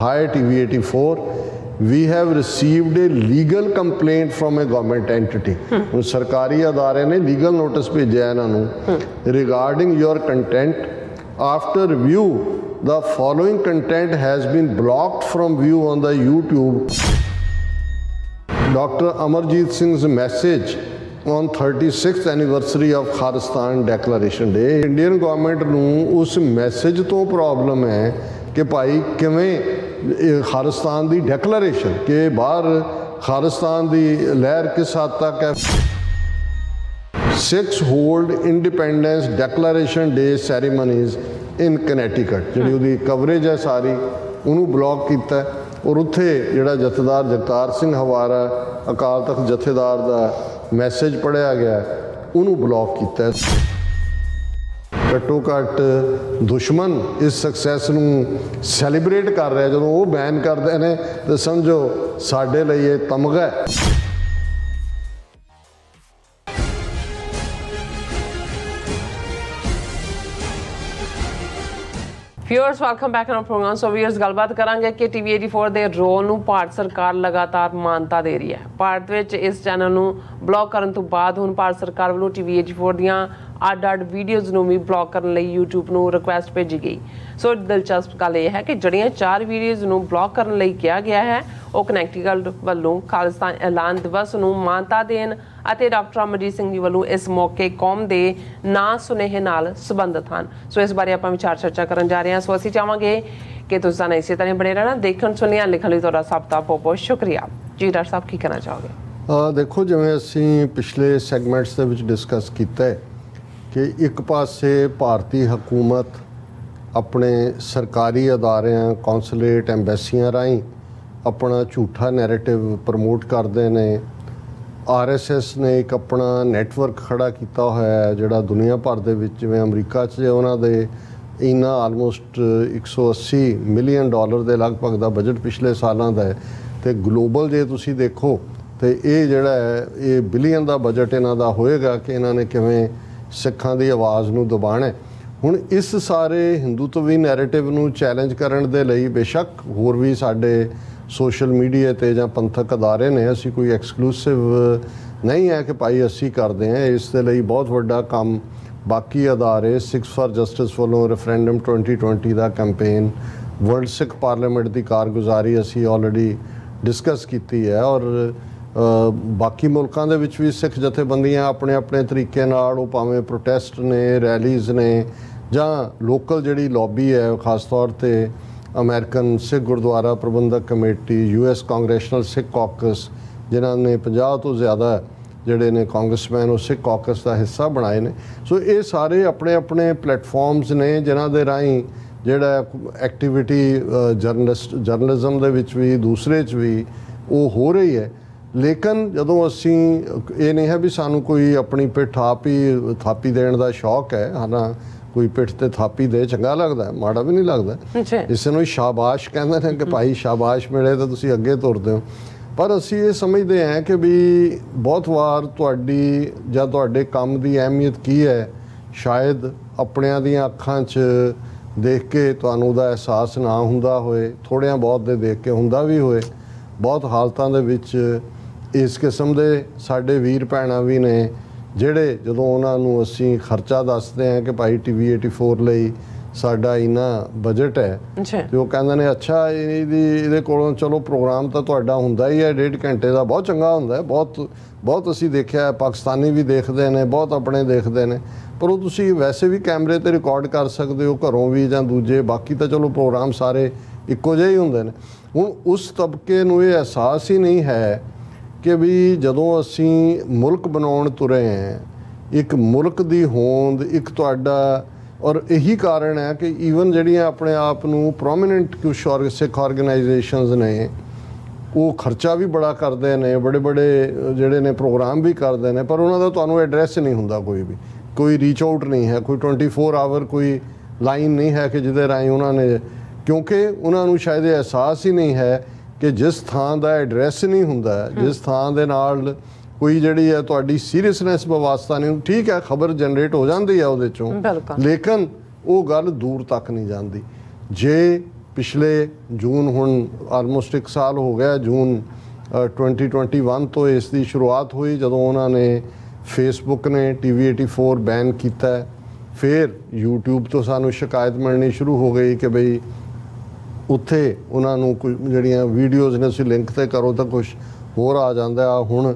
Hi TV84, we have received a legal complaint from a government entity. ਹੁਣ ਸਰਕਾਰੀ ਅਦਾਰੇ ਨੇ ਲੀਗਲ ਨੋਟਿਸ ਭੇਜਿਆ ਇਹਨਾਂ ਨੂੰ regarding your content. After review, the following content has been blocked from view on the YouTube. Dr. Amarjeet Singh's message on 36th anniversary of Khalistan Declaration Day. Indian government ਨੂੰ ਉਸ message ਤੋਂ problem ਹੈ ਕਿ ਭਾਈ ਕਿਵੇਂ ਖਾਲਿਸਤਾਨ ਦੀ declaration ਕਿ ਬਾਹਰ ਖਾਲਿਸਤਾਨ ਦੀ ਲਹਿਰ ਕਿਸ ਹੱਦ ਤੱਕ ਹੈ। Six hold Independence Declaration Day ceremonies in Connecticut ਜਿਹੜੀ ਉਹਦੀ ਕਵਰੇਜ ਹੈ ਸਾਰੀ ਉਹਨੂੰ ਬਲੌਕ ਕੀਤਾ ਔਰ ਉੱਥੇ ਜਿਹੜਾ ਜਥੇਦਾਰ ਜਗਤਾਰ ਸਿੰਘ ਹਵਾਰਾ ਅਕਾਲ ਤਖਤ ਜਥੇਦਾਰ ਦਾ ਮੈਸੇਜ ਪੜ੍ਹਿਆ ਗਿਆ ਉਹਨੂੰ ਬਲੌਕ ਕੀਤਾ। ਘੱਟੋ ਘੱਟ ਦੁਸ਼ਮਣ ਇਸ ਸਕਸੈਸ ਨੂੰ ਸੈਲੀਬ੍ਰੇਟ ਕਰ ਰਿਹਾ ਜਦੋਂ ਉਹ ਬੈਨ ਕਰਦੇ ਨੇ ਤਾਂ ਸਮਝੋ ਸਾਡੇ ਲਈ ਇਹ ਤਮਗਾ ਹੈ। Viewers welcome back on program. So viewers ਗੱਲਬਾਤ ਕਰਾਂਗੇ ਕਿ TV84 ਦੇ ਰੋਲ ਨੂੰ ਭਾਰਤ ਸਰਕਾਰ ਲਗਾਤਾਰ ਮਾਨਤਾ ਦੇ ਰਹੀ ਹੈ। ਭਾਰਤ ਵਿੱਚ ਇਸ ਚੈਨਲ ਨੂੰ ਬਲੌਕ ਕਰਨ ਤੋਂ ਬਾਅਦ ਹੁਣ ਭਾਰਤ ਸਰਕਾਰ ਵੱਲੋਂ TV84 ਦੀਆਂ ਅੱਡ ਵੀਡੀਓਜ਼ ਨੂੰ ਵੀ ਬਲੌਕ ਕਰਨ ਲਈ YouTube ਨੂੰ ਰਿਕੁਐਸਟ ਭੇਜੀ ਗਈ। ਸੋ ਦਿਲਚਸਪ ਗੱਲ ਇਹ ਹੈ ਕਿ ਜਿਹੜੀਆਂ 4 ਵੀਡੀਓਜ਼ ਨੂੰ ਬਲੌਕ ਕਰਨ ਲਈ ਕਿਹਾ ਗਿਆ ਹੈ ਉਹ ਕਨੈਕਟੀਕਟ ਵੱਲੋਂ ਖਾਲਿਸਤਾਨ ਐਲਾਨ ਦਿਵਸ ਨੂੰ ਮਾਨਤਾ ਦੇਣ ਅਤੇ ਡਾਕਟਰ ਅਮਰਜੀਤ ਸਿੰਘ ਜੀ ਵੱਲੋਂ ਇਸ ਮੌਕੇ ਕੌਮ ਦੇ ਨਾਂ ਸੁਨੇਹੇ ਨਾਲ ਸੰਬੰਧਿਤ ਹਨ। ਸੋ ਇਸ ਬਾਰੇ ਆਪਾਂ ਵਿਚਾਰ ਚਰਚਾ ਕਰਨ ਜਾ ਰਹੇ ਹਾਂ। ਸੋ ਅਸੀਂ ਚਾਹਾਂਗੇ ਕਿ ਤੁਸੀਂ ਸਾਨੂੰ ਇਸੇ ਤਰ੍ਹਾਂ ਬਣੇ ਰਹਿਣਾ। ਦੇਖਣ ਸੁਣਿਆ ਲਿਖਣ ਲਈ ਤੁਹਾਡਾ ਸਭ ਦਾ ਬਹੁਤ ਬਹੁਤ ਸ਼ੁਕਰੀਆ ਜੀ। ਡਾਕਟਰ ਸਾਹਿਬ ਕੀ ਕਹਿਣਾ ਚਾਹੋਗੇ? ਦੇਖੋ ਜਿਵੇਂ ਅਸੀਂ ਪਿਛਲੇ ਸੈਗਮੈਂਟਸ ਦੇ ਵਿੱਚ ਡਿਸਕਸ ਕੀਤਾ ਹੈ ਕਿ ਇੱਕ ਪਾਸੇ ਭਾਰਤੀ ਹਕੂਮਤ ਆਪਣੇ ਸਰਕਾਰੀ ਅਦਾਰਿਆਂ ਕੌਂਸੂਲੇਟ ਐਮਬੈਸੀਆਂ ਰਾਹੀਂ ਆਪਣਾ ਝੂਠਾ ਨੈਰੇਟਿਵ ਪ੍ਰਮੋਟ ਕਰਦੇ ਨੇ। RSS ਨੇ ਇੱਕ ਆਪਣਾ ਨੈਟਵਰਕ ਖੜਾ ਕੀਤਾ ਹੋਇਆ ਹੈ ਜਿਹੜਾ ਦੁਨੀਆ ਭਰ ਦੇ ਵਿੱਚ ਜਿਵੇਂ ਅਮਰੀਕਾ 'ਚ ਉਹਨਾਂ ਦੇ ਇੰਨਾ ਆਲਮੋਸਟ $180 ਮਿਲੀਅਨ ਦੇ ਲਗਭਗ ਦਾ ਬਜਟ ਪਿਛਲੇ ਸਾਲਾਂ ਦਾ ਹੈ ਅਤੇ ਗਲੋਬਲ ਜੇ ਤੁਸੀਂ ਦੇਖੋ ਤਾਂ ਇਹ ਜਿਹੜਾ ਹੈ ਇਹ ਬਿਲੀਅਨ ਦਾ ਬਜਟ ਇਹਨਾਂ ਦਾ ਹੋਏਗਾ ਕਿ ਇਹਨਾਂ ਨੇ ਕਿਵੇਂ ਸਿੱਖਾਂ ਦੀ ਆਵਾਜ਼ ਨੂੰ ਦਬਾਉਣਾ। ਹੁਣ ਇਸ ਸਾਰੇ ਹਿੰਦੂਤਵੀ ਨੈਰੇਟਿਵ ਨੂੰ ਚੈਲੰਜ ਕਰਨ ਦੇ ਲਈ ਬੇਸ਼ੱਕ ਹੋਰ ਵੀ ਸਾਡੇ ਸੋਸ਼ਲ ਮੀਡੀਆ 'ਤੇ ਜਾਂ ਪੰਥਕ ਅਦਾਰੇ ਨੇ, ਅਸੀਂ ਕੋਈ ਐਕਸਕਲੂਸਿਵ ਨਹੀਂ ਹੈ ਕਿ ਭਾਈ ਅਸੀਂ ਕਰਦੇ ਹਾਂ। ਇਸ ਦੇ ਲਈ ਬਹੁਤ ਵੱਡਾ ਕੰਮ ਬਾਕੀ ਅਦਾਰੇ ਸਿੱਖਸ ਫਾਰ ਜਸਟਿਸ ਵੱਲੋਂ ਰੈਫਰੈਂਡਮ 2020 ਦਾ ਕੈਂਪੇਨ, ਵਰਲਡ ਸਿੱਖ ਪਾਰਲੀਮੈਂਟ ਦੀ ਕਾਰਗੁਜ਼ਾਰੀ ਅਸੀਂ ਆਲਰੇਡੀ ਡਿਸਕਸ ਕੀਤੀ ਹੈ ਔਰ ਬਾਕੀ ਮੁਲਕਾਂ ਦੇ ਵਿੱਚ ਵੀ ਸਿੱਖ ਜਥੇਬੰਦੀਆਂ ਆਪਣੇ ਆਪਣੇ ਤਰੀਕੇ ਨਾਲ ਉਹ ਭਾਵੇਂ ਪ੍ਰੋਟੈਸਟ ਨੇ, ਰੈਲੀਜ਼ ਨੇ ਜਾਂ ਲੋਕਲ ਜਿਹੜੀ ਲੌਬੀ ਹੈ ਖਾਸ ਤੌਰ 'ਤੇ ਅਮਰੀਕਨ ਸਿੱਖ ਗੁਰਦੁਆਰਾ ਪ੍ਰਬੰਧਕ ਕਮੇਟੀ, US ਕਾਂਗਰੈਸ਼ਨਲ ਸਿੱਖ ਕਾਕਸ ਜਿਨ੍ਹਾਂ ਨੇ 50 ਤੋਂ ਜ਼ਿਆਦਾ ਜਿਹੜੇ ਨੇ ਕਾਂਗਰਸਮੈਨ ਉਹ ਸਿੱਖ ਕਾਕਸ ਦਾ ਹਿੱਸਾ ਬਣਾਏ ਨੇ। ਸੋ ਇਹ ਸਾਰੇ ਆਪਣੇ ਆਪਣੇ ਪਲੇਟਫਾਰਮਸ ਨੇ ਜਿਨ੍ਹਾਂ ਦੇ ਰਾਹੀਂ ਜਿਹੜਾ ਐਕਟੀਵਿਟੀ ਜਰਨਲਿਜ਼ਮ ਦੇ ਵਿੱਚ ਵੀ ਦੂਸਰੇ 'ਚ ਵੀ ਉਹ ਹੋ ਰਹੀ ਹੈ। ਲੇਕਿਨ ਜਦੋਂ ਅਸੀਂ ਇਹ ਨਹੀਂ ਹੈ ਵੀ ਸਾਨੂੰ ਕੋਈ ਆਪਣੀ ਪਿੱਠ ਆਪ ਹੀ ਥਾਪੀ ਦੇਣ ਦਾ ਸ਼ੌਕ ਹੈ। ਹਾਂ ਕੋਈ ਪਿੱਠ ਤੇ ਥਾਪੀ ਦੇ ਚੰਗਾ ਲੱਗਦਾ, ਮਾੜਾ ਵੀ ਨਹੀਂ ਲੱਗਦਾ। ਇਸ ਨੂੰ ਸ਼ਾਬਾਸ਼ ਕਹਿੰਦੇ ਨੇ ਕਿ ਭਾਈ ਸ਼ਾਬਾਸ਼ ਮਿਲੇ ਤਾਂ ਤੁਸੀਂ ਅੱਗੇ ਤੁਰਦੇ ਹੋ। ਪਰ ਅਸੀਂ ਇਹ ਸਮਝਦੇ ਹਾਂ ਕਿ ਵੀ ਬਹੁਤ ਵਾਰ ਤੁਹਾਡੀ ਜਾਂ ਤੁਹਾਡੇ ਕੰਮ ਦੀ ਅਹਿਮੀਅਤ ਕੀ ਹੈ ਸ਼ਾਇਦ ਆਪਣਿਆਂ ਦੀਆਂ ਅੱਖਾਂ 'ਚ ਦੇਖ ਕੇ ਤੁਹਾਨੂੰ ਉਹਦਾ ਅਹਿਸਾਸ ਨਾ ਹੁੰਦਾ ਹੋਏ, ਥੋੜ੍ਹਿਆਂ ਬਹੁਤ ਦੇ ਦੇਖ ਕੇ ਹੁੰਦਾ ਵੀ ਹੋਏ। ਬਹੁਤ ਹਾਲਤਾਂ ਦੇ ਵਿੱਚ ਇਸ ਕਿਸਮ ਦੇ ਸਾਡੇ ਵੀਰ ਭੈਣਾਂ ਵੀ ਨੇ ਜਿਹੜੇ ਜਦੋਂ ਉਹਨਾਂ ਨੂੰ ਅਸੀਂ ਖਰਚਾ ਦੱਸਦੇ ਹਾਂ ਕਿ ਭਾਈ TV84 ਲਈ ਸਾਡਾ ਇੰਨਾ ਬਜਟ ਹੈ ਅਤੇ ਉਹ ਕਹਿੰਦੇ ਨੇ ਅੱਛਾ ਇਹਦੇ ਕੋਲੋਂ ਚਲੋ ਪ੍ਰੋਗਰਾਮ ਤਾਂ ਤੁਹਾਡਾ ਹੁੰਦਾ ਹੀ ਹੈ 1.5 ਘੰਟੇ ਦਾ, ਬਹੁਤ ਚੰਗਾ ਹੁੰਦਾ ਹੈ, ਬਹੁਤ ਅਸੀਂ ਦੇਖਿਆ ਪਾਕਿਸਤਾਨੀ ਵੀ ਦੇਖਦੇ ਨੇ, ਬਹੁਤ ਆਪਣੇ ਦੇਖਦੇ ਨੇ, ਪਰ ਉਹ ਤੁਸੀਂ ਵੈਸੇ ਵੀ ਕੈਮਰੇ 'ਤੇ ਰਿਕਾਰਡ ਕਰ ਸਕਦੇ ਹੋ ਘਰੋਂ ਵੀ ਜਾਂ ਦੂਜੇ ਬਾਕੀ ਤਾਂ ਚਲੋ ਪ੍ਰੋਗਰਾਮ ਸਾਰੇ ਇੱਕੋ ਜਿਹੇ ਹੀ ਹੁੰਦੇ ਨੇ। ਹੁਣ ਉਸ ਤਬਕੇ ਨੂੰ ਇਹ ਅਹਿਸਾਸ ਹੀ ਨਹੀਂ ਹੈ ਕਿ ਵੀ ਜਦੋਂ ਅਸੀਂ ਮੁਲਕ ਬਣਾਉਣ ਤੁਰੇ ਹਾਂ, ਇੱਕ ਮੁਲਕ ਦੀ ਹੋਂਦ ਇੱਕ ਤੁਹਾਡਾ ਔਰ ਇਹੀ ਕਾਰਨ ਹੈ ਕਿ ਈਵਨ ਜਿਹੜੀਆਂ ਆਪਣੇ ਆਪ ਨੂੰ ਪ੍ਰੋਮੀਨੈਂਟ ਕੁਛ ਸਿੱਖ ਆਰਗੇਨਾਈਜੇਸ਼ਨਸ ਨੇ ਉਹ ਖਰਚਾ ਵੀ ਬੜਾ ਕਰਦੇ ਨੇ, ਬੜੇ ਜਿਹੜੇ ਨੇ ਪ੍ਰੋਗਰਾਮ ਵੀ ਕਰਦੇ ਨੇ, ਪਰ ਉਹਨਾਂ ਦਾ ਤੁਹਾਨੂੰ ਐਡਰੈਸ ਨਹੀਂ ਹੁੰਦਾ, ਕੋਈ ਰੀਚ ਆਊਟ ਨਹੀਂ ਹੈ, ਕੋਈ 24 ਆਵਰ ਕੋਈ ਲਾਈਨ ਨਹੀਂ ਹੈ ਕਿ ਜਿਹਦੇ ਰਾਹੀਂ ਉਹਨਾਂ ਨੇ, ਕਿਉਂਕਿ ਉਹਨਾਂ ਨੂੰ ਸ਼ਾਇਦ ਇਹ ਅਹਿਸਾਸ ਹੀ ਨਹੀਂ ਹੈ ਕਿ ਜਿਸ ਥਾਂ ਦਾ ਐਡਰੈਸ ਨਹੀਂ ਹੁੰਦਾ, ਜਿਸ ਥਾਂ ਦੇ ਨਾਲ ਕੋਈ ਜਿਹੜੀ ਹੈ ਤੁਹਾਡੀ ਸੀਰੀਅਸਨੈਸ ਵਿਵਸਥਾ ਨਹੀਂ, ਠੀਕ ਹੈ ਖਬਰ ਜਨਰੇਟ ਹੋ ਜਾਂਦੀ ਹੈ ਉਹਦੇ 'ਚੋਂ, ਲੇਕਿਨ ਉਹ ਗੱਲ ਦੂਰ ਤੱਕ ਨਹੀਂ ਜਾਂਦੀ। ਜੇ ਪਿਛਲੇ ਜੂਨ ਹੁਣ ਆਲਮੋਸਟ 1 ਸਾਲ ਹੋ ਗਿਆ, ਜੂਨ 2021 ਤੋਂ ਇਸ ਦੀ ਸ਼ੁਰੂਆਤ ਹੋਈ ਜਦੋਂ ਉਹਨਾਂ ਨੇ ਫੇਸਬੁੱਕ ਨੇ TV 84 ਬੈਨ ਕੀਤਾ। ਫਿਰ YouTube ਤੋਂ ਸਾਨੂੰ ਸ਼ਿਕਾਇਤ ਮਿਲਣੀ ਸ਼ੁਰੂ ਹੋ ਗਈ ਕਿ ਬਈ ਉੱਥੇ ਉਹਨਾਂ ਨੂੰ ਕੁਝ ਜਿਹੜੀਆਂ ਵੀਡੀਓਜ਼ ਨੇ ਤੁਸੀਂ ਲਿੰਕ ਤੇ ਕਰੋ ਤਾਂ ਕੁਝ ਹੋਰ ਆ ਜਾਂਦਾ। ਹੁਣ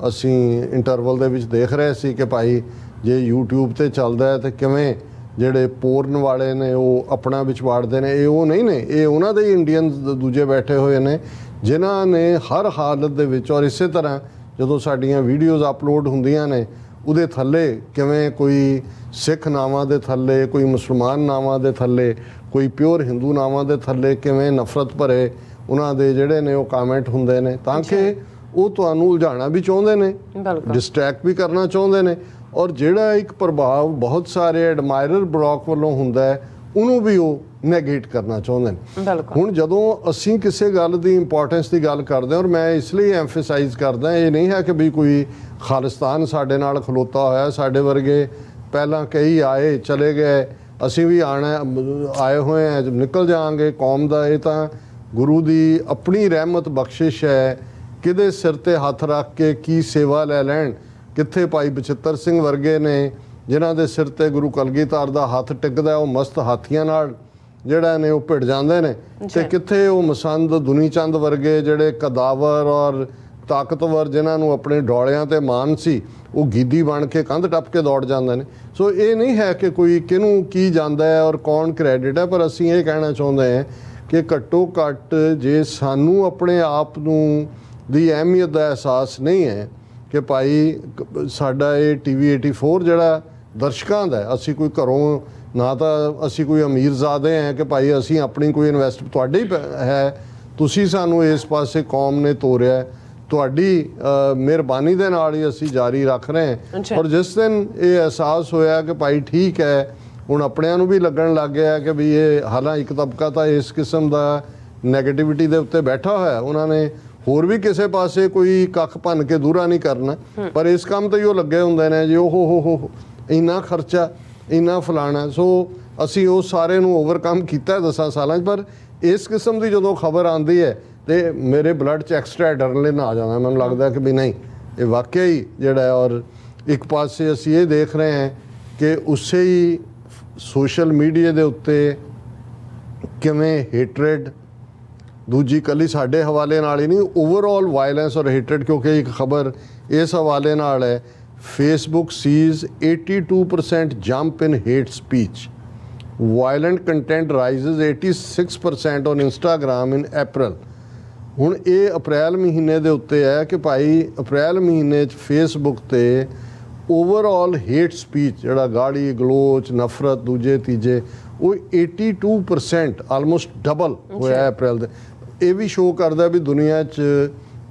ਅਸੀਂ ਇੰਟਰਵਲ ਦੇ ਵਿੱਚ ਦੇਖ ਰਹੇ ਸੀ ਕਿ ਭਾਈ ਜੇ YouTube ਤੇ ਚੱਲਦਾ ਹੈ ਤੇ ਕਿਵੇਂ ਜਿਹੜੇ ਪੋਰਨ ਵਾਲੇ ਨੇ ਉਹ ਆਪਣਾ ਵਿੱਚ ਵਾੜਦੇ ਨੇ। ਇਹ ਉਹ ਨਹੀਂ ਨੇ, ਇਹ ਉਹਨਾਂ ਦੇ ਇੰਡੀਅਨ ਦੂਜੇ ਬੈਠੇ ਹੋਏ ਨੇ ਜਿਨ੍ਹਾਂ ਨੇ ਹਰ ਹਾਲਤ ਦੇ ਵਿੱਚ, ਔਰ ਇਸੇ ਤਰ੍ਹਾਂ ਜਦੋਂ ਸਾਡੀਆਂ ਵੀਡੀਓਜ਼ ਅਪਲੋਡ ਹੁੰਦੀਆਂ ਨੇ ਉਹਦੇ ਥੱਲੇ ਕਿਵੇਂ ਕੋਈ ਸਿੱਖ ਨਾਵਾਂ ਦੇ ਥੱਲੇ, ਕੋਈ ਮੁਸਲਮਾਨ ਨਾਵਾਂ ਦੇ ਥੱਲੇ, ਕੋਈ ਪਿਓਰ ਹਿੰਦੂ ਨਾਵਾਂ ਦੇ ਥੱਲੇ ਕਿਵੇਂ ਨਫ਼ਰਤ ਭਰੇ ਉਹਨਾਂ ਦੇ ਜਿਹੜੇ ਨੇ ਉਹ ਕਮੈਂਟ ਹੁੰਦੇ ਨੇ, ਤਾਂ ਕਿ ਉਹ ਤੁਹਾਨੂੰ ਉਲਝਾਉਣਾ ਵੀ ਚਾਹੁੰਦੇ ਨੇ, ਡਿਸਟਰੈਕਟ ਵੀ ਕਰਨਾ ਚਾਹੁੰਦੇ ਨੇ, ਔਰ ਜਿਹੜਾ ਇੱਕ ਪ੍ਰਭਾਵ ਬਹੁਤ ਸਾਰੇ ਐਡਮਾਇਰਰ ਬਲੌਕ ਵੱਲੋਂ ਹੁੰਦਾ ਹੈ ਉਹਨੂੰ ਵੀ ਉਹ ਨੈਗੇਟ ਕਰਨਾ ਚਾਹੁੰਦੇ ਨੇ। ਹੁਣ ਜਦੋਂ ਅਸੀਂ ਕਿਸੇ ਗੱਲ ਦੀ ਇੰਪੋਰਟੈਂਸ ਦੀ ਗੱਲ ਕਰਦੇ ਹਾਂ, ਔਰ ਮੈਂ ਇਸ ਲਈ ਐਮਫਸਾਈਜ਼ ਕਰਦਾ, ਇਹ ਨਹੀਂ ਹੈ ਕਿ ਵੀ ਕੋਈ ਖਾਲਿਸਤਾਨ ਸਾਡੇ ਨਾਲ ਖਲੋਤਾ ਹੋਇਆ, ਸਾਡੇ ਵਰਗੇ ਪਹਿਲਾਂ ਕਈ ਆਏ ਚਲੇ ਗਏ, ਅਸੀਂ ਵੀ ਆਏ ਹੋਏ ਹਾਂ, ਨਿਕਲ ਜਾਵਾਂਗੇ ਕੌਮ ਦਾ। ਇਹ ਤਾਂ ਗੁਰੂ ਦੀ ਆਪਣੀ ਰਹਿਮਤ ਬਖਸ਼ਿਸ਼ ਹੈ, ਕਿਹਦੇ ਸਿਰ ਤੇ ਹੱਥ ਰੱਖ ਕੇ ਕੀ ਸੇਵਾ ਲੈ ਲੈਣ। ਕਿੱਥੇ ਭਾਈ ਬਚਿੱਤਰ ਸਿੰਘ ਵਰਗੇ ਨੇ ਜਿਨ੍ਹਾਂ ਦੇ ਸਿਰ ਤੇ ਗੁਰੂ ਕਲਗੀਧਰ ਦਾ ਹੱਥ ਟਿਕਦਾ, ਉਹ ਮਸਤ ਹਾਥੀਆਂ ਨਾਲ ਜਿਹੜਾ ਨੇ ਉਹ ਭਿੜ ਜਾਂਦੇ ਨੇ, ਤੇ ਕਿੱਥੇ ਉਹ ਮਸੰਦ ਦੁਨੀ ਚੰਦ ਵਰਗੇ ਜਿਹੜੇ ਕਦਾਵਰ ਔਰ ਤਾਕਤਵਰ ਜਿਨ੍ਹਾਂ ਨੂੰ ਆਪਣੇ ਡੋਲਿਆਂ ਤੇ ਮਾਣ ਸੀ, ਉਹ ਗੀਦੀ ਬਣ ਕੇ ਕੰਧ ਟੱਪ ਕੇ ਦੌੜ ਜਾਂਦੇ ਨੇ। ਸੋ ਇਹ ਨਹੀਂ ਹੈ ਕਿ ਕੋਈ ਕਿਹਨੂੰ ਕੀ ਜਾਂਦਾ ਹੈ ਔਰ ਕੌਣ ਕ੍ਰੈਡਿਟ ਹੈ, ਪਰ ਅਸੀਂ ਇਹ ਕਹਿਣਾ ਚਾਹੁੰਦੇ ਹਾਂ ਕਿ ਘੱਟੋ ਘੱਟ ਜੇ ਸਾਨੂੰ ਆਪਣੇ ਆਪ ਨੂੰ ਦੀ ਅਹਿਮੀਅਤ ਦਾ ਅਹਿਸਾਸ ਨਹੀਂ ਹੈ ਕਿ ਭਾਈ ਸਾਡਾ ਇਹ TV 84 ਜਿਹੜਾ ਦਰਸ਼ਕਾਂ ਦਾ, ਅਸੀਂ ਕੋਈ ਘਰੋਂ ਨਾ ਤਾਂ ਅਸੀਂ ਕੋਈ ਅਮੀਰਜ਼ਾਦੇ ਹੈ ਕਿ ਭਾਈ ਅਸੀਂ ਆਪਣੀ ਕੋਈ ਇਨਵੈਸਟ, ਤੁਹਾਡੇ ਹੀ ਹੈ, ਤੁਸੀਂ ਸਾਨੂੰ ਇਸ ਪਾਸੇ ਕੌਮ ਨੇ ਤੋਰਿਆ, ਤੁਹਾਡੀ ਮਿਹਰਬਾਨੀ ਦੇ ਨਾਲ ਹੀ ਅਸੀਂ ਜਾਰੀ ਰੱਖ ਰਹੇ ਹਾਂ। ਔਰ ਜਿਸ ਦਿਨ ਇਹ ਅਹਿਸਾਸ ਹੋਇਆ ਕਿ ਭਾਈ ਠੀਕ ਹੈ, ਹੁਣ ਆਪਣਿਆਂ ਨੂੰ ਵੀ ਲੱਗਣ ਲੱਗ ਗਿਆ ਕਿ ਵੀ ਇਹ ਹਾਲਾਂ ਇੱਕ ਤਬਕਾ ਤਾਂ ਇਸ ਕਿਸਮ ਦਾ ਨੈਗੇਟਿਵਿਟੀ ਦੇ ਉੱਤੇ ਬੈਠਾ ਹੋਇਆ, ਉਹਨਾਂ ਨੇ ਹੋਰ ਵੀ ਕਿਸੇ ਪਾਸੇ ਕੋਈ ਕੱਖ ਭੰਨ ਕੇ ਦੂਰਾ ਨਹੀਂ ਕਰਨਾ, ਪਰ ਇਸ ਕੰਮ ਤੇ ਹੀ ਉਹ ਲੱਗੇ ਹੁੰਦੇ ਨੇ ਜੀ, ਉਹ ਇੰਨਾ ਖਰਚਾ, ਇੰਨਾ ਫਲਾਣਾ। ਸੋ ਅਸੀਂ ਉਹ ਸਾਰੇ ਨੂੰ ਓਵਰਕਮ ਕੀਤਾ 10 ਸਾਲਾਂ 'ਚ, ਪਰ ਇਸ ਕਿਸਮ ਦੀ ਜਦੋਂ ਖਬਰ ਆਉਂਦੀ ਹੈ ਤੇ ਮੇਰੇ ਬਲੱਡ 'ਚ ਐਕਸਟਰਾ ਐਡਰਨਲਿਨ ਆ ਜਾਂਦਾ। ਮੈਨੂੰ ਲੱਗਦਾ ਕਿ ਵੀ ਨਹੀਂ, ਇਹ ਵਾਕਿਆ ਹੀ ਜਿਹੜਾ, ਔਰ ਇੱਕ ਪਾਸੇ ਅਸੀਂ ਇਹ ਦੇਖ ਰਹੇ ਹਾਂ ਕਿ ਉਸੇ ਹੀ ਸੋਸ਼ਲ ਮੀਡੀਆ ਦੇ ਉੱਤੇ ਕਿਵੇਂ ਹੇਟਰੇਡ, ਦੂਜੀ ਕੱਲੀ ਸਾਡੇ ਹਵਾਲੇ ਨਾਲ ਹੀ ਨਹੀਂ, ਓਵਰਆਲ ਵਾਇਲੈਂਸ ਔਰ ਹੇਟਰੇਡ, ਕਿਉਂਕਿ ਇੱਕ ਖਬਰ ਇਸ ਹਵਾਲੇ ਨਾਲ ਹੈ, Facebook sees 82% jump in hate speech. Violent content rises 86% on Instagram in April. ਹੁਣ ਇਹ ਅਪ੍ਰੈਲ ਮਹੀਨੇ ਦੇ ਉੱਤੇ ਹੈ ਕਿ ਭਾਈ ਅਪ੍ਰੈਲ ਮਹੀਨੇ 'ਚ ਫੇਸਬੁੱਕ ਤੇ ਓਵਰਆਲ ਹੇਟ ਸਪੀਚ ਜਿਹੜਾ ਗਾੜੀ ਗਲੋਚ ਨਫ਼ਰਤ ਦੂਜੇ ਤੀਜੇ ਉਹ 82% ਆਲਮੋਸਟ ਡਬਲ ਹੋਇਆ ਅਪ੍ਰੈਲ ਦੇ। ਇਹ ਵੀ ਸ਼ੋਅ ਕਰਦਾ ਵੀ ਦੁਨੀਆ 'ਚ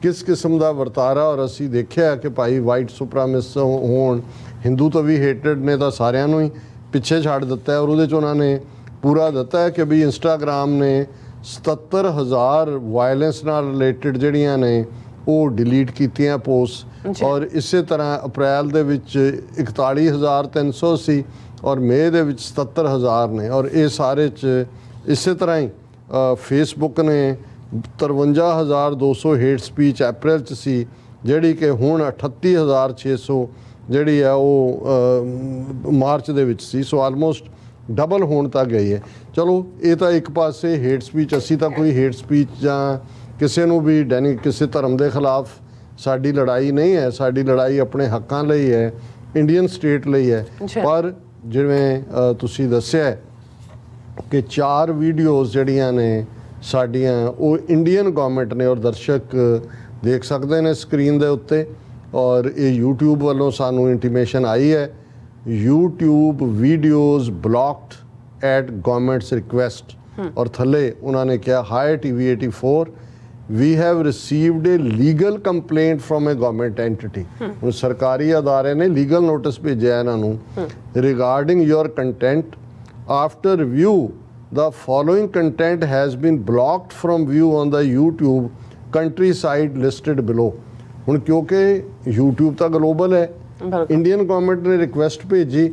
ਕਿਸ ਕਿਸਮ ਦਾ ਵਰਤਾਰਾ, ਔਰ ਅਸੀਂ ਦੇਖਿਆ ਕਿ ਭਾਈ ਵਾਈਟ ਸੁਪਰਾਮਿਸਟ ਹੋਣ, ਹਿੰਦੂ ਤੋਂ ਵੀ ਹੇਟਡ ਨੇ ਤਾਂ ਸਾਰਿਆਂ ਨੂੰ ਹੀ ਪਿੱਛੇ ਛੱਡ ਦਿੱਤਾ। ਔਰ ਉਹਦੇ 'ਚ ਉਹਨਾਂ ਨੇ ਪੂਰਾ ਦਿੱਤਾ ਹੈ ਕਿ ਵੀ ਇੰਸਟਾਗ੍ਰਾਮ ਨੇ 77,000 ਵਾਇਲੈਂਸ ਨਾਲ ਰਿਲੇਟਡ ਜਿਹੜੀਆਂ ਨੇ ਉਹ ਡਿਲੀਟ ਕੀਤੀਆਂ ਪੋਸਟ, ਔਰ ਇਸੇ ਤਰ੍ਹਾਂ ਅਪ੍ਰੈਲ ਦੇ ਵਿੱਚ 41,300 ਸੀ ਔਰ ਮਈ ਦੇ ਵਿੱਚ 77,000 ਨੇ। ਔਰ ਇਹ ਸਾਰੇ 'ਚ ਇਸੇ ਤਰ੍ਹਾਂ ਹੀ ਫੇਸਬੁੱਕ ਨੇ 53,200 ਹੇਟ ਸਪੀਚ ਅਪ੍ਰੈਲ 'ਚ ਸੀ, ਜਿਹੜੀ ਕਿ ਹੁਣ 38,600 ਜਿਹੜੀ ਹੈ ਉਹ ਮਾਰਚ ਦੇ ਵਿੱਚ ਸੀ। ਸੋ ਆਲਮੋਸਟ ਡਬਲ ਹੋਣ ਤੱਕ ਗਈ ਹੈ। ਚਲੋ ਇਹ ਤਾਂ ਇੱਕ ਪਾਸੇ ਹੇਟ ਸਪੀਚ, ਅਸੀਂ ਤਾਂ ਕੋਈ ਹੇਟ ਸਪੀਚ ਜਾਂ ਕਿਸੇ ਨੂੰ ਵੀ ਕਿਸੇ ਧਰਮ ਦੇ ਖਿਲਾਫ ਸਾਡੀ ਲੜਾਈ ਨਹੀਂ ਹੈ, ਸਾਡੀ ਲੜਾਈ ਆਪਣੇ ਹੱਕਾਂ ਲਈ ਹੈ, ਇੰਡੀਅਨ ਸਟੇਟ ਲਈ ਹੈ। ਪਰ ਜਿਵੇਂ ਤੁਸੀਂ ਦੱਸਿਆ ਕਿ 4 ਵੀਡੀਓਜ਼ ਜਿਹੜੀਆਂ ਨੇ ਸਾਡੀਆਂ ਉਹ ਇੰਡੀਅਨ ਗਵਰਨਮੈਂਟ ਨੇ, ਔਰ ਦਰਸ਼ਕ ਦੇਖ ਸਕਦੇ ਨੇ ਸਕਰੀਨ ਦੇ ਉੱਤੇ, ਔਰ ਇਹ YouTube ਵੱਲੋਂ ਸਾਨੂੰ ਇੰਟੀਮੇਸ਼ਨ ਆਈ ਹੈ, YouTube videos blocked at government's request. ਔਰ ਥੱਲੇ ਉਹਨਾਂ ਨੇ ਕਿਹਾ, high TV 84 we have received a legal complaint from a government entity। ਹੁਣ ਸਰਕਾਰੀ ਅਦਾਰੇ ਨੇ ਲੀਗਲ ਨੋਟਿਸ ਭੇਜਿਆ ਇਹਨਾਂ ਨੂੰ, regarding your content after review the following content has been blocked from view on the YouTube country site listed below। ਹੁਣ ਕਿਉਂਕਿ YouTube ਤਾਂ ਗਲੋਬਲ ਹੈ, ਇੰਡੀਅਨ ਗਵਰਨਮੈਂਟ ਨੇ ਰਿਕੁਐਸਟ ਭੇਜੀ,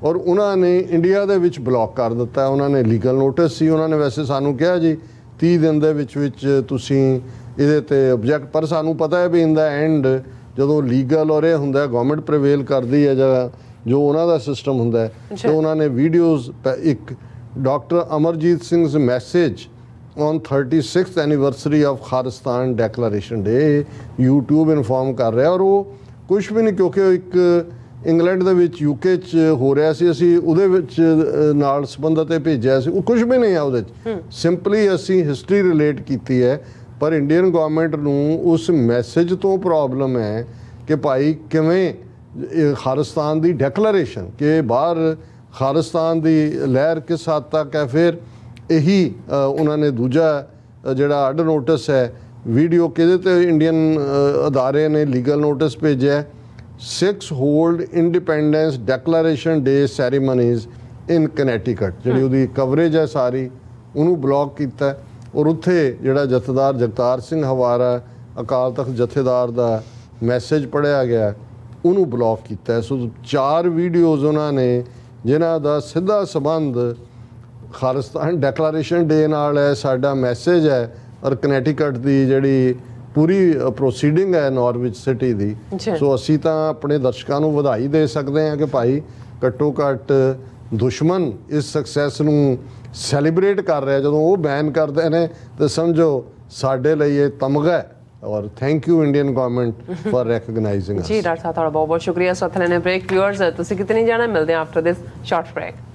ਔਰ ਉਹਨਾਂ ਨੇ ਇੰਡੀਆ ਦੇ ਵਿੱਚ ਬਲੌਕ ਕਰ ਦਿੱਤਾ। ਉਹਨਾਂ ਨੇ ਲੀਗਲ ਨੋਟਿਸ ਸੀ, ਉਹਨਾਂ ਨੇ ਵੈਸੇ ਸਾਨੂੰ ਕਿਹਾ ਜੀ 30 ਦਿਨ ਦੇ ਵਿੱਚ ਤੁਸੀਂ ਇਹਦੇ ਤੇ ਆਬਜੈਕਟ, ਪਰ ਸਾਨੂੰ ਪਤਾ ਹੈ ਵੀ ਇਨ ਦਾ ਐਂਡ ਜਦੋਂ ਲੀਗਲ ਔਰ ਇਹ ਹੁੰਦਾ ਗਵਰਨਮੈਂਟ ਪ੍ਰਵੇਲ ਕਰਦੀ ਹੈ ਜਾਂ ਜੋ ਉਹਨਾਂ ਦਾ ਸਿਸਟਮ ਹੁੰਦਾ ਹੈ, ਤੇ ਉਹਨਾਂ ਨੇ ਵੀਡੀਓਜ਼ ਇੱਕ doctor Amarjit Singh's message on 36th anniversary of Khalistan declaration day YouTube inform ਕਰ ਰਿਹਾ, ਔਰ ਉਹ ਕੁਝ ਵੀ ਨਹੀਂ, ਕਿਉਂਕਿ ਉਹ ਇੱਕ ਇੰਗਲੈਂਡ ਦੇ ਵਿੱਚ UK 'ਚ ਹੋ ਰਿਹਾ ਸੀ, ਅਸੀਂ ਉਹਦੇ ਵਿੱਚ ਨਾਲ ਸੰਬੰਧਤ ਇਹ ਭੇਜਿਆ ਸੀ, ਉਹ ਕੁਝ ਵੀ ਨਹੀਂ ਆ ਉਹਦੇ 'ਚ, ਸਿੰਪਲੀ ਅਸੀਂ ਹਿਸਟਰੀ ਰਿਲੇਟ ਕੀਤੀ ਹੈ। ਪਰ ਇੰਡੀਅਨ ਗਵਰਨਮੈਂਟ ਨੂੰ ਉਸ ਮੈਸੇਜ ਤੋਂ ਪ੍ਰੋਬਲਮ ਹੈ ਕਿ ਭਾਈ ਕਿਵੇਂ ਖਾਲਿਸਤਾਨ ਦੀ ਡੈਕਲੇਰੇਸ਼ਨ, ਕਿ ਬਾਹਰ ਖਾਲਿਸਤਾਨ ਦੀ ਲਹਿਰ ਕਿਸ ਹੱਦ ਤੱਕ ਹੈ। ਫਿਰ ਇਹੀ ਉਹਨਾਂ ਨੇ ਦੂਜਾ ਜਿਹੜਾ ਅੱਡ ਨੋਟਿਸ ਹੈ ਵੀਡੀਓ ਕਿਹਦੇ ਤੇ ਇੰਡੀਅਨ ਅਦਾਰੇ ਨੇ ਲੀਗਲ ਨੋਟਿਸ ਭੇਜਿਆ, 6 ਹੋਲਡ ਇੰਡੀਪੈਂਡੈਂਸ ਡੈਕਲੇਰੇਸ਼ਨ ਡੇ ਸੈਰੀਮਨੀਜ਼ ਇਨ ਕਨੈਟੀਕਟ, ਜਿਹੜੀ ਉਹਦੀ ਕਵਰੇਜ ਹੈ ਸਾਰੀ ਉਹਨੂੰ ਬਲੌਕ ਕੀਤਾ। ਔਰ ਉੱਥੇ ਜਿਹੜਾ ਜਥੇਦਾਰ ਜਗਤਾਰ ਸਿੰਘ ਹਵਾਰਾ ਅਕਾਲ ਤਖਤ ਜਥੇਦਾਰ ਦਾ ਮੈਸੇਜ ਪੜ੍ਹਿਆ ਗਿਆ ਉਹਨੂੰ ਬਲੌਕ ਕੀਤਾ। ਸੋ 4 ਵੀਡੀਓਜ਼ ਉਹਨਾਂ ਨੇ ਜਿਨ੍ਹਾਂ ਦਾ ਸਿੱਧਾ ਸੰਬੰਧ ਖਾਲਿਸਤਾਨ ਡੈਕਲੇਰੇਸ਼ਨ ਡੇ ਨਾਲ ਹੈ, ਸਾਡਾ ਮੈਸੇਜ ਹੈ, ਔਰ ਕਨੈਟੀਕਟ ਦੀ ਜਿਹੜੀ ਪੂਰੀ ਪ੍ਰੋਸੀਡਿੰਗ ਹੈ ਨਾਰਵਿਚ ਸਿਟੀ ਦੀ। ਸੋ ਅਸੀਂ ਤਾਂ ਆਪਣੇ ਦਰਸ਼ਕਾਂ ਨੂੰ ਵਧਾਈ ਦੇ ਸਕਦੇ ਹਾਂ ਕਿ ਭਾਈ ਘੱਟੋ ਘੱਟ ਦੁਸ਼ਮਣ ਇਸ ਸਕਸੈਸ ਨੂੰ ਸੈਲੀਬ੍ਰੇਟ ਕਰ ਰਿਹਾ। ਜਦੋਂ ਉਹ ਬੈਨ ਕਰਦੇ ਨੇ ਤਾਂ ਸਮਝੋ ਸਾਡੇ ਲਈ ਇਹ ਤਮਗਾ ਹੈ। ਔਰ thank you Indian government for recognising us. ਜੀ ਡਾਕਟਰ ਸਾਹਿਬ ਤੁਹਾਡਾ ਬਹੁਤ ਬਹੁਤ ਸ਼ੁਕਰੀਆ। ਸੋ ਥਲੇ ਨੇ ਬ੍ਰੇਕ, ਵਿਊਅਰਸ ਤੁਸੀਂ ਕਿਤੇ ਨਹੀਂ ਜਾਣਾ, ਮਿਲਦੇ ਹਾਂ ਆਫਟਰ ਦਿਸ ਸ਼ਾਰਟ ਬ੍ਰੇਕ।